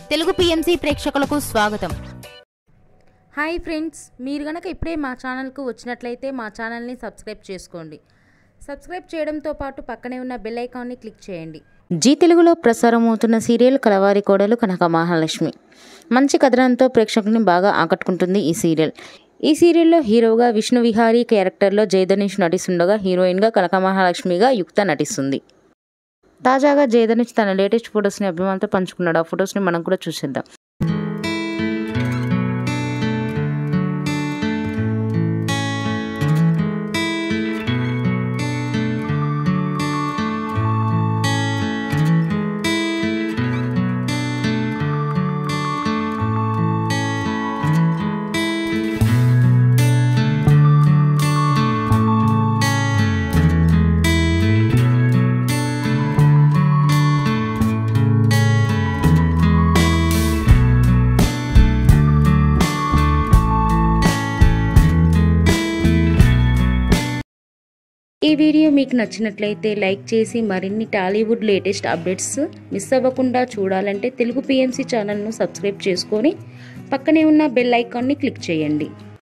Telugu PMC ప్రేక్షకులకు స్వాగతం. Hi friends, మీరు గనక ఇప్పుడే మా ఛానల్కు వచ్చినట్లయితే మా ఛానల్ని సబ్స్క్రైబ్ చేసుకోండి. సబ్స్క్రైబ్ చేయడంతో పాటు పక్కనే ఉన్న బెల్ ఐకాన్ని క్లిక్ చేయండి. జీ తెలుగులో ప్రసారం అవుతున్న సీరియల్ కలవారి కోడలు కనక మహాలక్ష్మి. మంచి కథనంతో ప్రేక్షకుని బాగా ఆకట్టుకుంటుంది ఈ సీరియల్. ఈ సీరియల్లో హీరోగా విష్ణు విహారీ క్యారెక్టర్లో జయధనుష్ నటిస్తుండగా హీరోయిన్గా కనక మహాలక్ష్మిగా యుక్త నటిస్తుంది. తాజాగా జయధనుష్ తన లేటెస్ట్ ఫొటోస్ని అభిమానులతో పంచుకున్నాడు. ఆ ఫొటోస్ని మనం కూడా చూసేద్దాం. ఈ వీడియో మీకు నచ్చినట్లయితే లైక్ చేసి మరిన్ని టాలీవుడ్ లేటెస్ట్ అప్డేట్స్ మిస్ అవ్వకుండా చూడాలంటే తెలుగు పిఎంసి ఛానల్ను సబ్స్క్రైబ్ చేసుకొని పక్కనే ఉన్న బెల్ ఐకాన్ని క్లిక్ చేయండి.